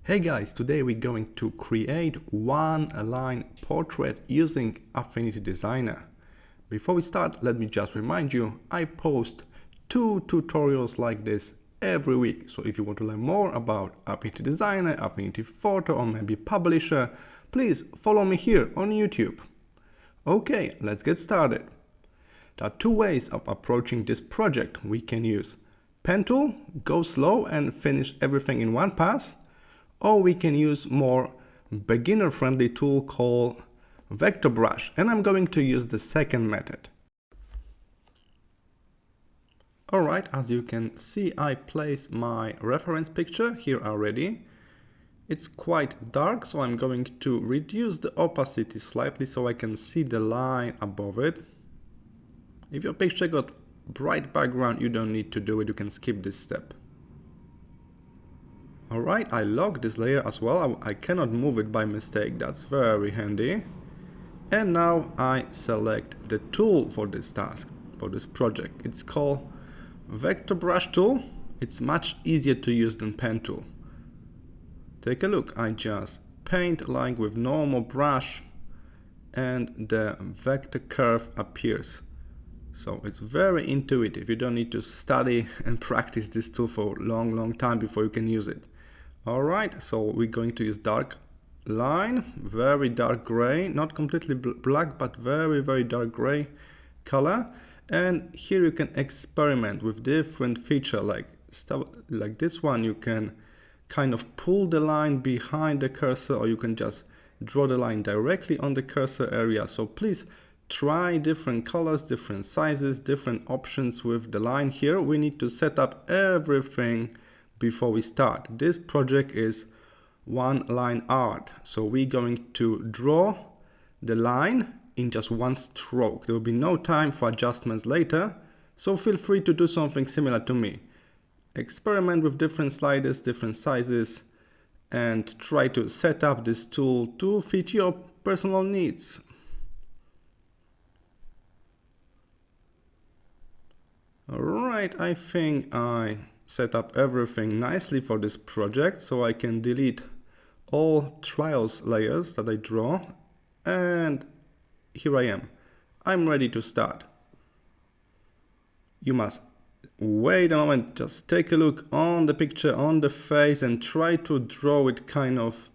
Hey guys, today we're going to create one line portrait using Affinity Designer. Before we start, let me just remind you, I post 2 tutorials like this every week. So if you want to learn more about Affinity Designer, Affinity Photo, or maybe Publisher, please follow me here on YouTube. Okay, let's get started. There are 2 ways of approaching this project. We can use pen tool, go slow and finish everything in one pass. Or we can use more beginner-friendly tool called vector brush, and I'm going to use the second method. Alright, as you can see, I place my reference picture here already. It's quite dark, so I'm going to reduce the opacity slightly so I can see the line above it. If your picture got bright background, you don't need to do it, you can skip this step. Alright, I locked this layer as well, I cannot move it by mistake, that's very handy. And now I select the tool for this task, for this project. It's called Vector Brush Tool. It's much easier to use than Pen Tool. Take a look, I just paint like with normal brush and the vector curve appears. So it's very intuitive, you don't need to study and practice this tool for a long time before you can use it. Alright, so we're going to use dark line, very dark gray, not completely black, but very dark gray color. And here you can experiment with different feature, like stuff like this one. You can kind of pull the line behind the cursor, or you can just draw the line directly on the cursor area. So please try different colors, different sizes, different options with the line here. We need to set up everything before we start. This project is one line art, so we're going to draw the line in just one stroke. There will be no time for adjustments later, so feel free to do something similar to me. Experiment with different sliders, different sizes, and try to set up this tool to fit your personal needs. Alright, I think I set up everything nicely for this project, so I can delete all trials layers that I draw, and here I am. I'm ready to start. You must wait a moment, just take a look on the picture, on the face, and try to draw it kind of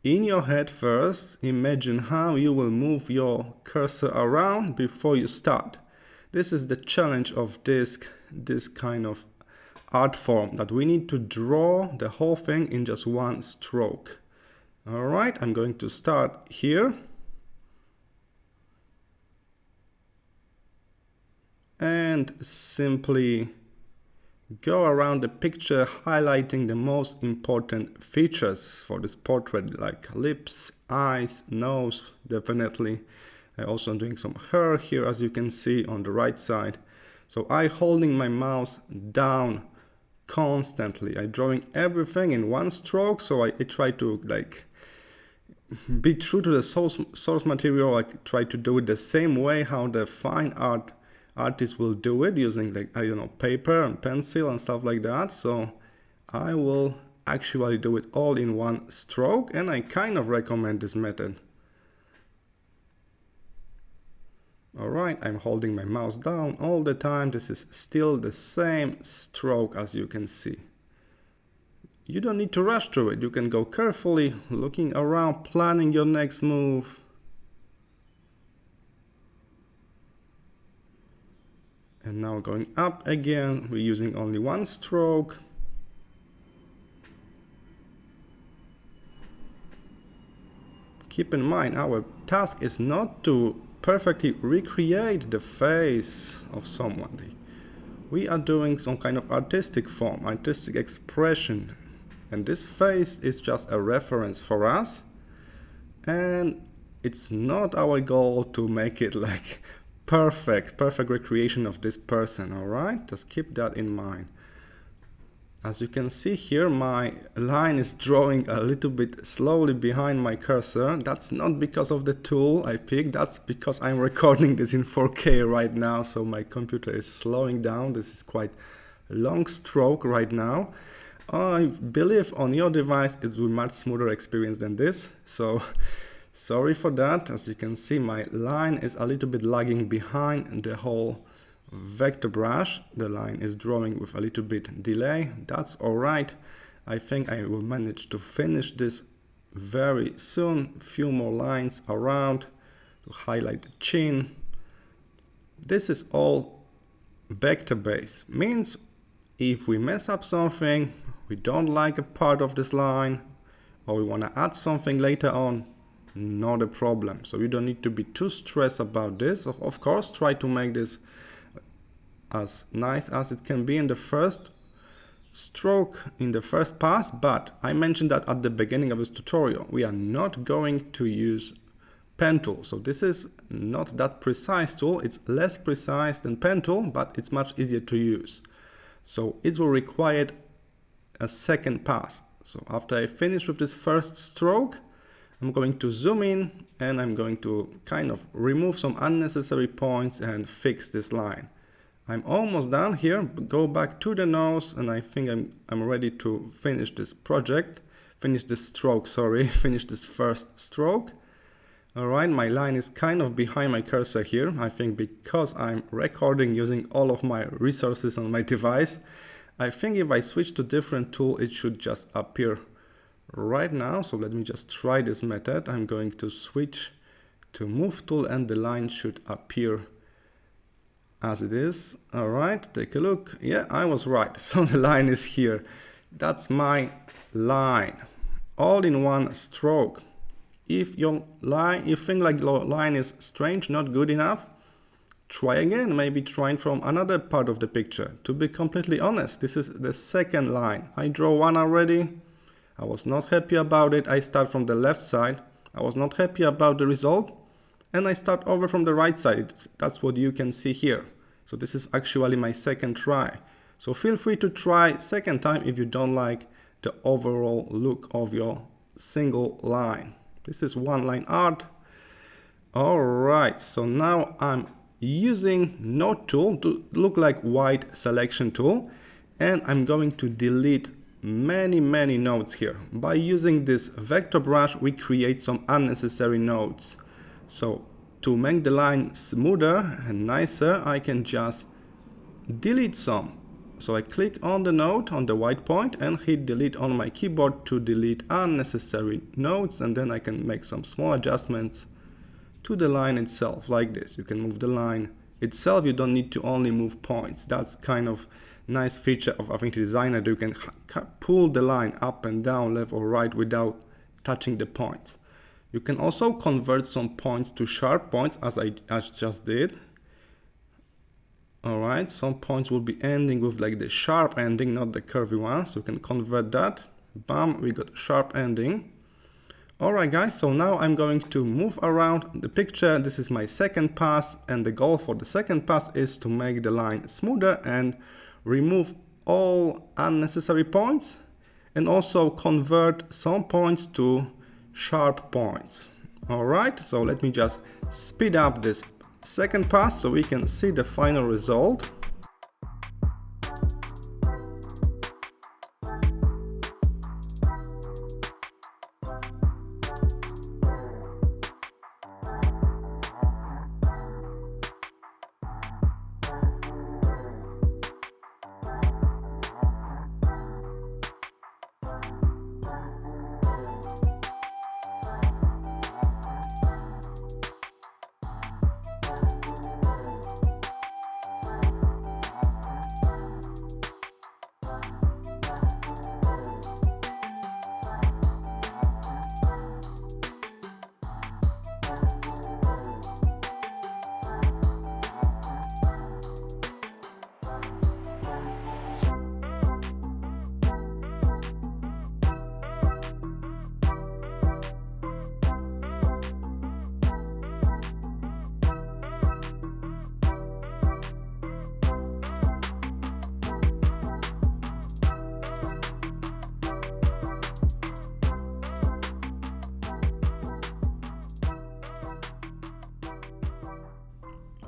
in your head first. Imagine how you will move your cursor around before you start. This is the challenge of this kind of art form, that we need to draw the whole thing in just one stroke. Alright, I'm going to start here. And simply go around the picture, highlighting the most important features for this portrait, like lips, eyes, nose, definitely. I'm also doing some hair here, as you can see on the right side. So I'm holding my mouse down constantly. I'm drawing everything in one stroke, so I try to like be true to the source material. I try to do it the same way how the fine artist will do it, using, like, I don't know, paper and pencil and stuff like that. So I will actually do it all in one stroke, and I kind of recommend this method. Alright, I'm holding my mouse down all the time. This is still the same stroke, as you can see. You don't need to rush through it. You can go carefully, looking around, planning your next move. And now going up again, we're using only one stroke. Keep in mind, our task is not to perfectly recreate the face of someone. We are doing some kind of artistic form, artistic expression, and this face is just a reference for us, and it's not our goal to make it like perfect recreation of this person. Alright, just keep that in mind. As you can see here, my line is drawing a little bit slowly behind my cursor. That's not because of the tool I picked, that's because I'm recording this in 4K right now, so my computer is slowing down. This is quite a long stroke right now. I believe on your device it will be much smoother experience than this, so sorry for that. As you can see, my line is a little bit lagging behind the whole vector brush. The line is drawing with a little bit delay. That's alright. I think I will manage to finish this very soon. Few more lines around to highlight the chin. This is all vector based, means if we mess up something, we don't like a part of this line, or we want to add something later on, not a problem. So you don't need to be too stressed about this. Of course, try to make this as nice as it can be in the first stroke, in the first pass, but I mentioned that at the beginning of this tutorial, we are not going to use pen tool. So this is not that precise tool. It's less precise than pen tool, but it's much easier to use. So it will require a second pass. So after I finish with this first stroke, I'm going to zoom in and I'm going to kind of remove some unnecessary points and fix this line. I'm almost done here. Go back to the nose and I think I'm ready to finish this project. Finish this stroke, sorry, finish this first stroke. Alright, my line is kind of behind my cursor here. I think because I'm recording using all of my resources on my device, I think if I switch to different tool, it should just appear right now. So let me just try this method. I'm going to switch to move tool and the line should appear as it is. Alright, take a look. Yeah, I was right. So the line is here. That's my line, all in one stroke. If your line, you think like your line is strange, not good enough, try again, maybe try from another part of the picture. To be completely honest, this is the second line. I draw one already. I was not happy about it. I start from the left side. I was not happy about the result. And I start over from the right side. That's what you can see here. So this is actually my second try. So feel free to try second time if you don't like the overall look of your single line. This is one line art. Alright, so now I'm using node tool to look like white selection tool, and I'm going to delete many nodes here. By using this vector brush, we create some unnecessary nodes. So to make the line smoother and nicer, I can just delete some. So I click on the node on the white point and hit delete on my keyboard to delete unnecessary nodes, and then I can make some small adjustments to the line itself like this. You can move the line itself. You don't need to only move points. That's kind of nice feature of Affinity Designer, that you can pull the line up and down, left or right without touching the points. You can also convert some points to sharp points as I just did. Alright, some points will be ending with like the sharp ending, not the curvy one. So you can convert that. Bam, we got sharp ending. Alright guys, so now I'm going to move around the picture. This is my second pass, and the goal for the second pass is to make the line smoother and remove all unnecessary points, and also convert some points to sharp points. Alright, so let me just speed up this second pass so we can see the final result.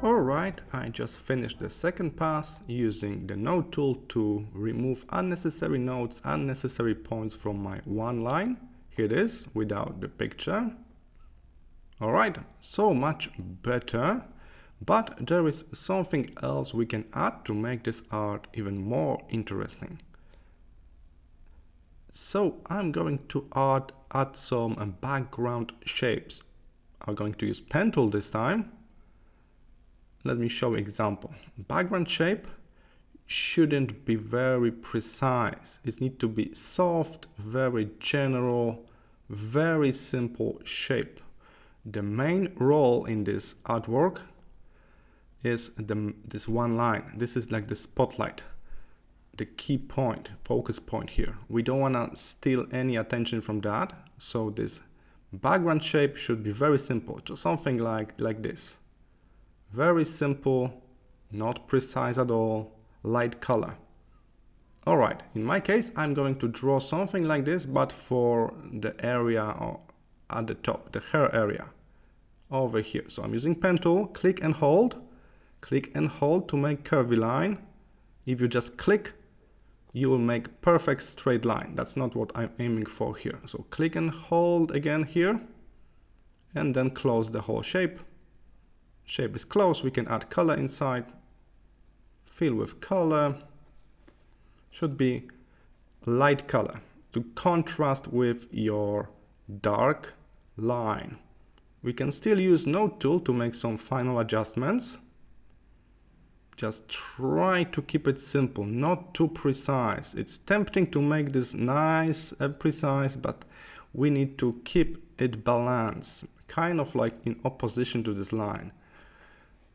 Alright, I just finished the second pass using the node tool to remove unnecessary nodes, unnecessary points from my one line. Here it is, without the picture. Alright, so much better. But there is something else we can add to make this art even more interesting. So I'm going to add some background shapes. I'm going to use pen tool this time. Let me show example. Background shape shouldn't be very precise. It needs to be soft, very general, very simple shape. The main role in this artwork is this one line. This is like the spotlight, the key point, focus point here. We don't want to steal any attention from that. So this background shape should be very simple, just something like this. Very simple, not precise at all, light color. Alright, in my case, I'm going to draw something like this, but for the area or at the top, the hair area over here. So I'm using pen tool, click and hold to make curvy line. If you just click, you will make perfect straight line. That's not what I'm aiming for here. So click and hold again here, and then close the whole shape. Shape is closed, we can add color inside, fill with color, should be light color to contrast with your dark line. We can still use node tool to make some final adjustments. Just try to keep it simple, not too precise. It's tempting to make this nice and precise, but we need to keep it balanced, kind of like in opposition to this line.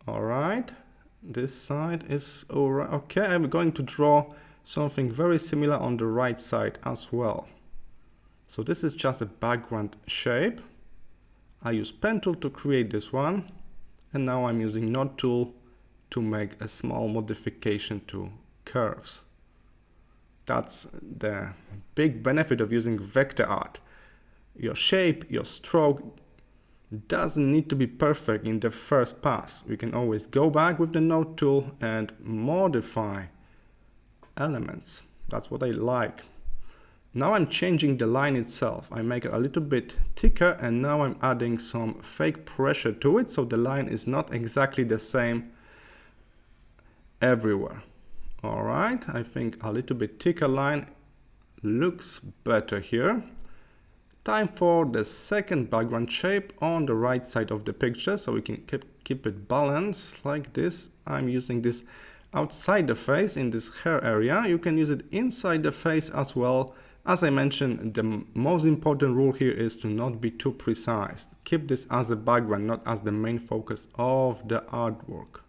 Alright, this side is alright. Okay, I'm going to draw something very similar on the right side as well. So this is just a background shape. I use pen tool to create this one, and now I'm using node tool to make a small modification to curves. That's the big benefit of using vector art. Your shape, your stroke doesn't need to be perfect in the first pass. We can always go back with the node tool and modify elements. That's what I like. Now I'm changing the line itself. I make it a little bit thicker, and now I'm adding some fake pressure to it, so the line is not exactly the same everywhere. Alright, I think a little bit thicker line looks better here. Time for the second background shape on the right side of the picture, so we can keep it balanced like this. I'm using this outside the face in this hair area. You can use it inside the face as well. As I mentioned, the most important rule here is to not be too precise. Keep this as a background, not as the main focus of the artwork.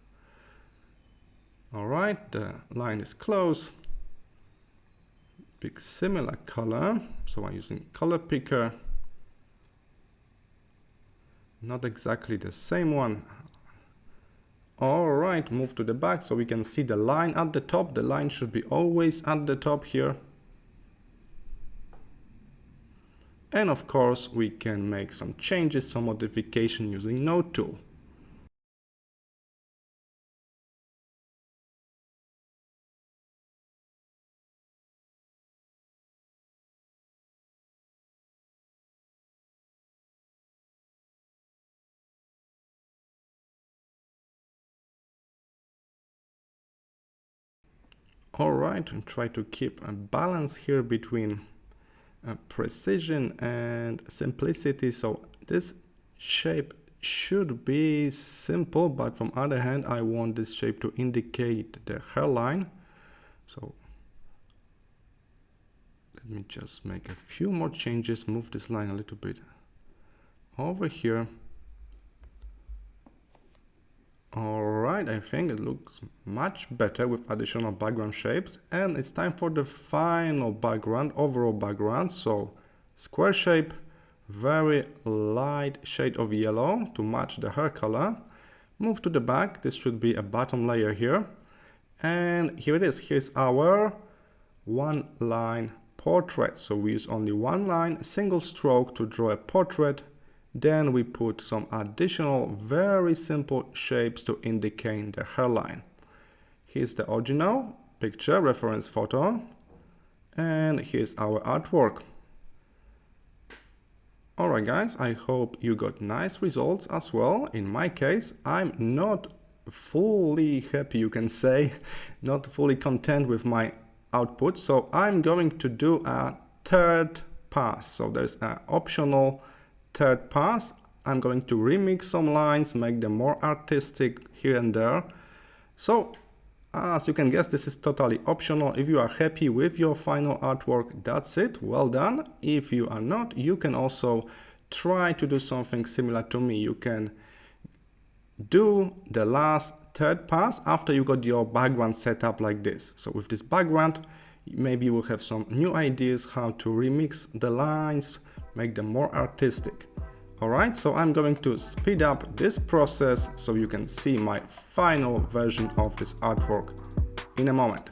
Alright, the line is close. Pick similar color, so I'm using color picker. Not exactly the same one. Alright, move to the back so we can see the line at the top. The line should be always at the top here. And of course, we can make some changes, some modification using node tool. Alright, and try to keep a balance here between precision and simplicity. So this shape should be simple, but from other hand, I want this shape to indicate the hairline. So let me just make a few more changes, move this line a little bit over here. Alright, I think it looks much better with additional background shapes, and it's time for the final background, overall background. So square shape, very light shade of yellow to match the hair color. Move to the back, this should be a bottom layer here. And here it is, here's our one line portrait. So we use only one line, single stroke to draw a portrait. Then we put some additional very simple shapes to indicate the hairline. Here's the original picture reference photo, and here's our artwork. Alright guys, I hope you got nice results as well. In my case, I'm not fully happy, you can say, not fully content with my output, so I'm going to do a third pass. So there's an optional third pass. I'm going to remix some lines, make them more artistic here and there. So as you can guess, this is totally optional. If you are happy with your final artwork, that's it, well done. If you are not, you can also try to do something similar to me. You can do the last third pass after you got your background set up like this. So with this background, maybe you will have some new ideas how to remix the lines, make them more artistic. Alright, so I'm going to speed up this process so you can see my final version of this artwork in a moment.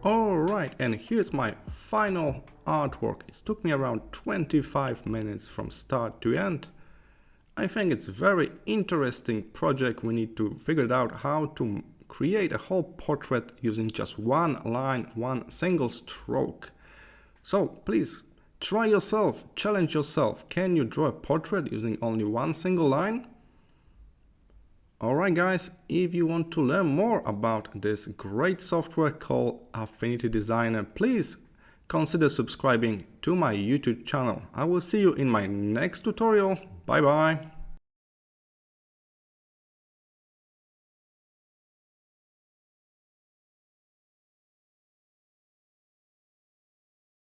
Alright, and here's my final artwork. It took me around 25 minutes from start to end. I think it's a very interesting project. We need to figure out how to create a whole portrait using just one line, one single stroke. So please try yourself, challenge yourself. Can you draw a portrait using only one single line? Alright guys, if you want to learn more about this great software called Affinity Designer, please consider subscribing to my YouTube channel. I will see you in my next tutorial. Bye bye.